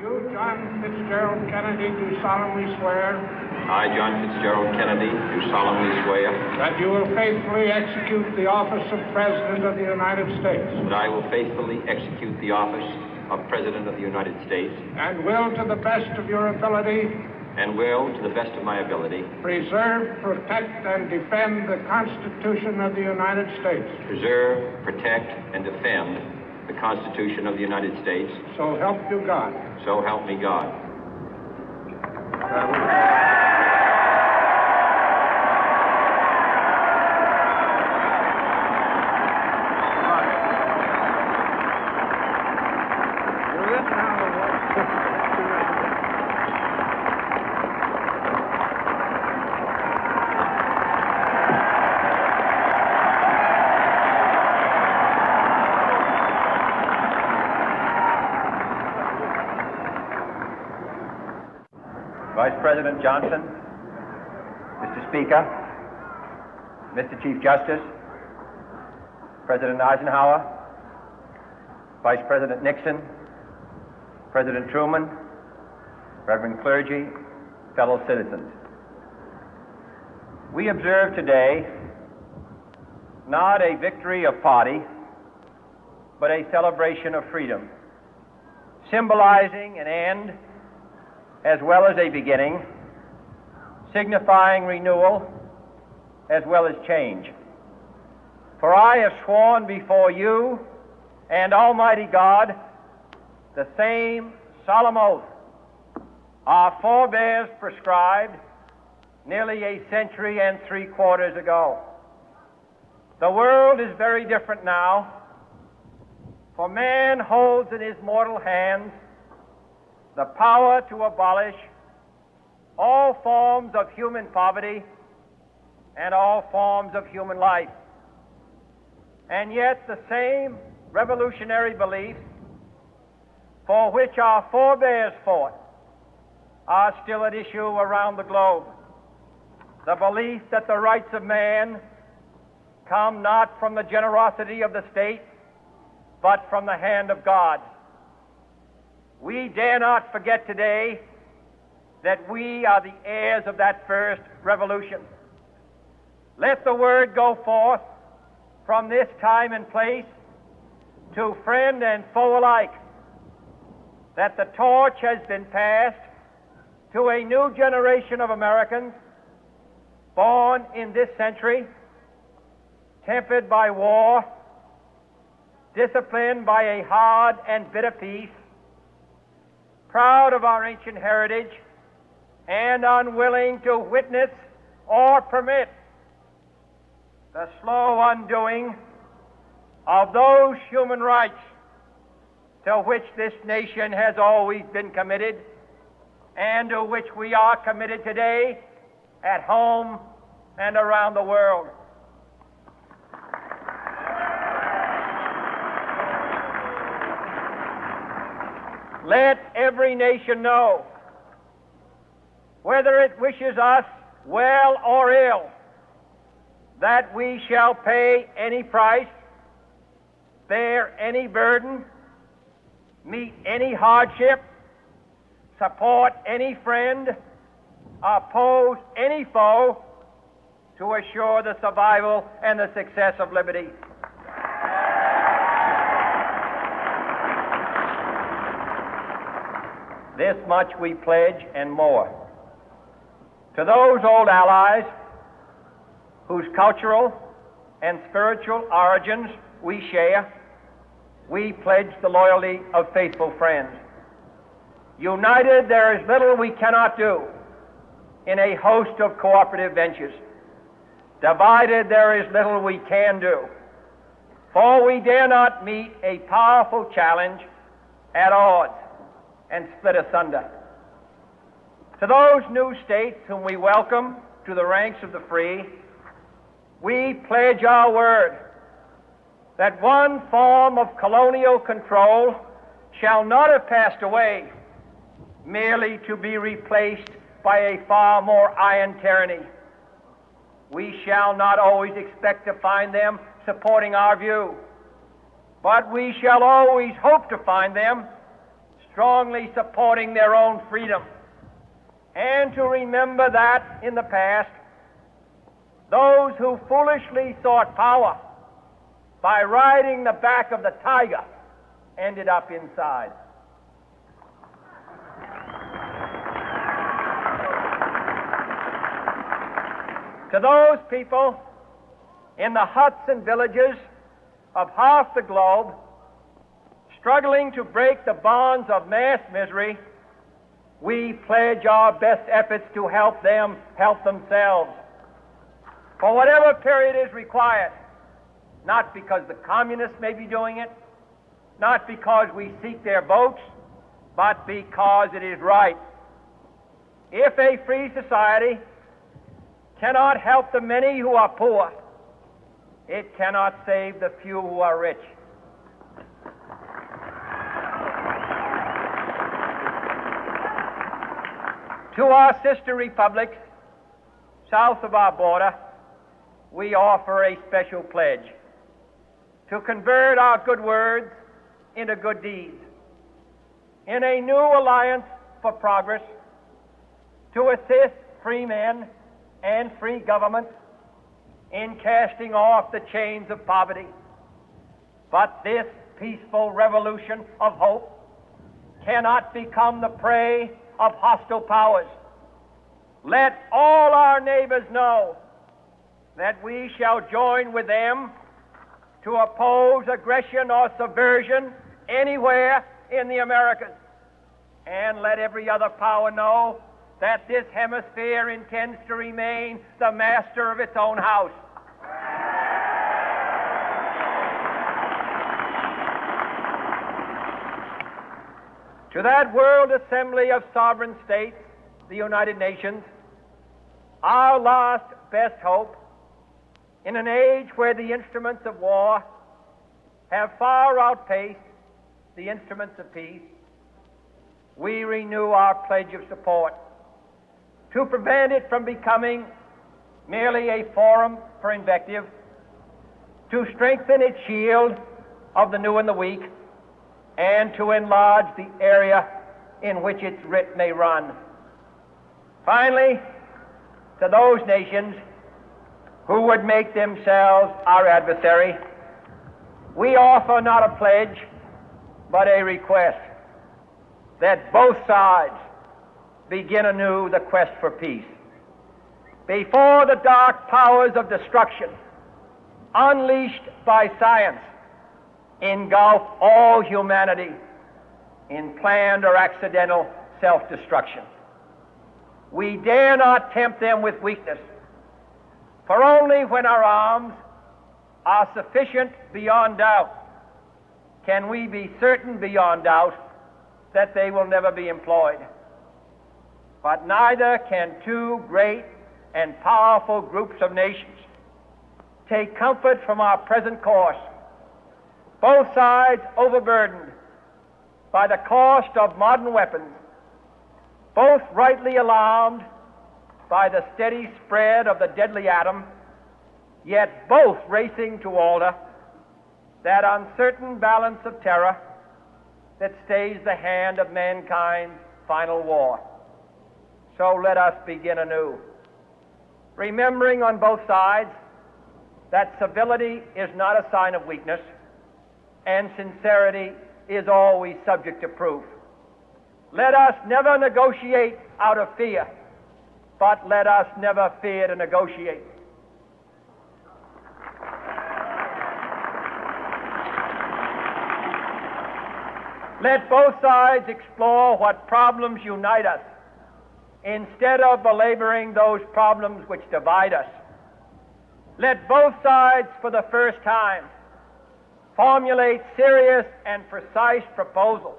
You, John Fitzgerald Kennedy, do solemnly swear. I, John Fitzgerald Kennedy, do solemnly swear. That you will faithfully execute the office of President of the United States. That I will faithfully execute the office of President of the United States. And will, to the best of your ability. And will, to the best of my ability. Preserve, protect, and defend the Constitution of the United States. Preserve, protect, and defend the Constitution of the United States. So help you God. So help me God. Vice President Johnson, Mr. Speaker, Mr. Chief Justice, President Eisenhower, Vice President Nixon, President Truman, Reverend clergy, fellow citizens. We observe today not a victory of party, but a celebration of freedom, symbolizing an end as well as a beginning, signifying renewal as well as change. For I have sworn before you and Almighty God the same solemn oath our forebears prescribed nearly a century and 3/4 ago. The world is very different now, for man holds in his mortal hands the power to abolish all forms of human poverty and all forms of human life. And yet the same revolutionary beliefs for which our forebears fought are still at issue around the globe. The belief that the rights of man come not from the generosity of the state, but from the hand of God. We dare not forget today that we are the heirs of that first revolution. Let the word go forth from this time and place to friend and foe alike that the torch has been passed to a new generation of Americans born in this century, tempered by war, disciplined by a hard and bitter peace, proud of our ancient heritage, and unwilling to witness or permit the slow undoing of those human rights to which this nation has always been committed and to which we are committed today at home and around the world. Let every nation know, whether it wishes us well or ill, that we shall pay any price, bear any burden, meet any hardship, support any friend, oppose any foe to assure the survival and the success of liberty. This much we pledge and more. To those old allies whose cultural and spiritual origins we share, we pledge the loyalty of faithful friends. United, there is little we cannot do in a host of cooperative ventures. Divided, there is little we can do, for we dare not meet a powerful challenge at odds and split asunder. To those new states whom we welcome to the ranks of the free, we pledge our word that one form of colonial control shall not have passed away merely to be replaced by a far more iron tyranny. We shall not always expect to find them supporting our view, but we shall always hope to find them strongly supporting their own freedom, and to remember that in the past, those who foolishly sought power by riding the back of the tiger ended up inside. To those people in the huts and villages of half the globe struggling to break the bonds of mass misery, we pledge our best efforts to help them help themselves for whatever period is required, not because the communists may be doing it, not because we seek their votes, but because it is right. If a free society cannot help the many who are poor, it cannot save the few who are rich. To our sister republics south of our border, we offer a special pledge to convert our good words into good deeds, in a new alliance for progress, to assist free men and free governments in casting off the chains of poverty. But this peaceful revolution of hope cannot become the prey of hostile powers. Let all our neighbors know that we shall join with them to oppose aggression or subversion anywhere in the Americas. And let every other power know that this hemisphere intends to remain the master of its own house. To that World Assembly of Sovereign States, the United Nations, our last best hope, in an age where the instruments of war have far outpaced the instruments of peace, we renew our pledge of support to prevent it from becoming merely a forum for invective, to strengthen its shield of the new and the weak, and to enlarge the area in which its writ may run. Finally, to those nations who would make themselves our adversary, we offer not a pledge, but a request that both sides begin anew the quest for peace. Before the dark powers of destruction, unleashed by science, engulf all humanity in planned or accidental self-destruction, we dare not tempt them with weakness, for only when our arms are sufficient beyond doubt can we be certain beyond doubt that they will never be employed. But neither can two great and powerful groups of nations take comfort from our present course, both sides overburdened by the cost of modern weapons, both rightly alarmed by the steady spread of the deadly atom, yet both racing to alter that uncertain balance of terror that stays the hand of mankind's final war. So let us begin anew, remembering on both sides that civility is not a sign of weakness, and sincerity is always subject to proof. Let us never negotiate out of fear, but let us never fear to negotiate. Let both sides explore what problems unite us, instead of belaboring those problems which divide us. Let both sides, for the first time, formulate serious and precise proposals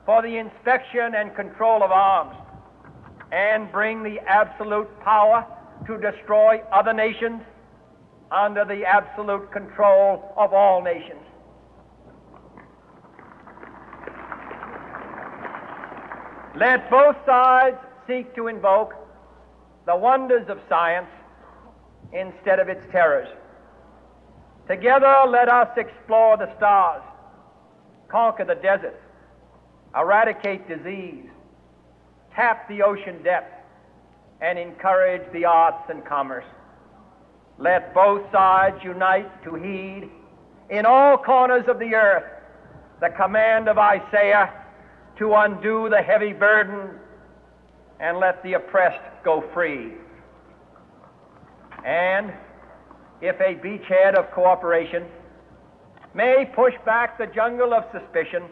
for the inspection and control of arms, and bring the absolute power to destroy other nations under the absolute control of all nations. Let both sides seek to invoke the wonders of science instead of its terrors. Together, let us explore the stars, conquer the deserts, eradicate disease, tap the ocean depth, and encourage the arts and commerce. Let both sides unite to heed in all corners of the earth the command of Isaiah to undo the heavy burden and let the oppressed go free. And if a beachhead of cooperation may push back the jungle of suspicion,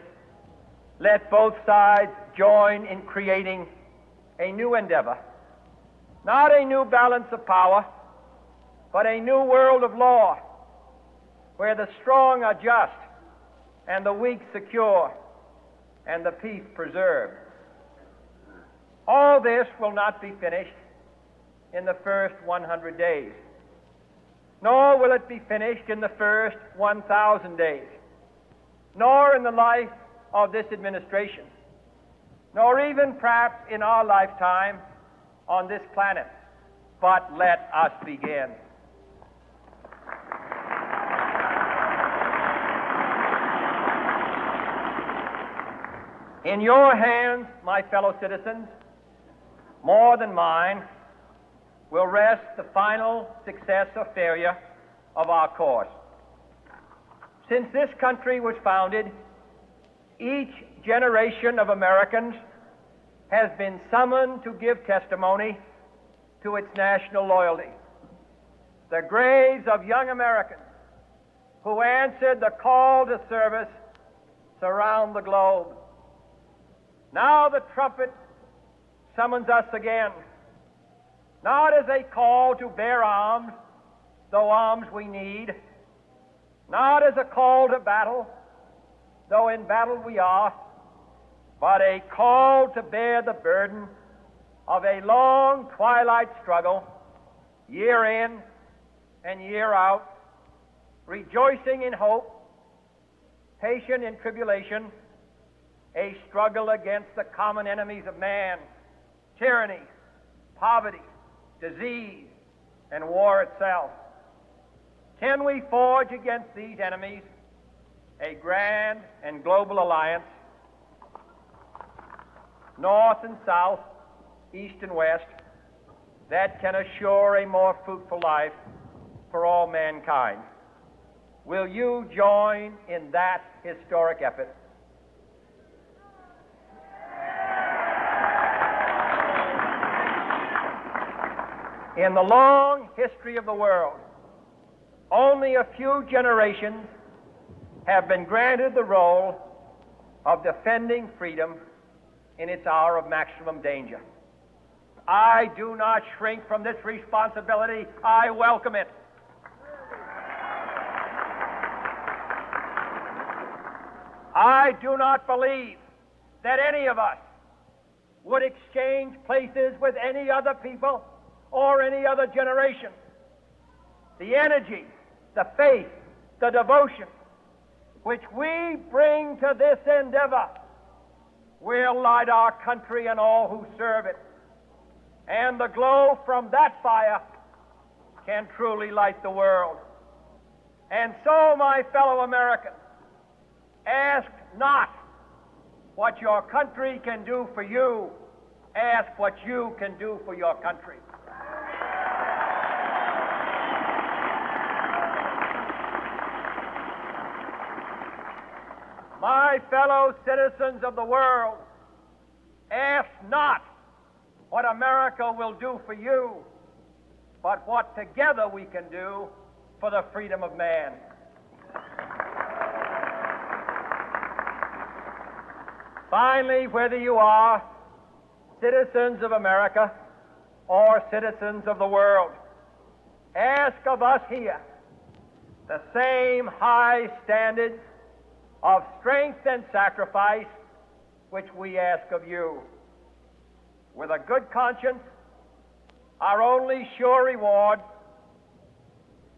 let both sides join in creating a new endeavor, not a new balance of power, but a new world of law, where the strong are just and the weak secure and the peace preserved. All this will not be finished in the first 100 days, nor will it be finished in the first 1,000 days, nor in the life of this administration, nor even perhaps in our lifetime on this planet. But let us begin. In your hands, my fellow citizens, more than mine, will rest the final success or failure of our course. Since this country was founded, each generation of Americans has been summoned to give testimony to its national loyalty. The graves of young Americans who answered the call to service surround the globe. Now the trumpet summons us again, not as a call to bear arms, though arms we need, not as a call to battle, though in battle we are, but a call to bear the burden of a long twilight struggle, year in and year out, rejoicing in hope, patient in tribulation, a struggle against the common enemies of man, tyranny, poverty, disease, and war itself. Can we forge against these enemies a grand and global alliance, north and south, east and west, that can assure a more fruitful life for all mankind? Will you join in that historic effort? In the long history of the world, only a few generations have been granted the role of defending freedom in its hour of maximum danger. I do not shrink from this responsibility. I welcome it. I do not believe that any of us would exchange places with any other people or any other generation. The energy, the faith, the devotion which we bring to this endeavor will light our country and all who serve it. And the glow from that fire can truly light the world. And so, my fellow Americans, ask not what your country can do for you, ask what you can do for your country. My fellow citizens of the world, ask not what America will do for you, but what together we can do for the freedom of man. Finally, whether you are citizens of America or citizens of the world, ask of us here the same high standards of strength and sacrifice which we ask of you. With a good conscience, our only sure reward,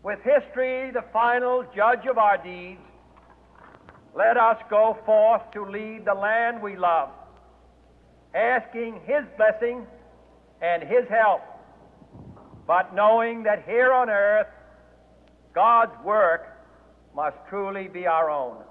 with history the final judge of our deeds, let us go forth to lead the land we love, asking His blessing and His help, but knowing that here on earth, God's work must truly be our own.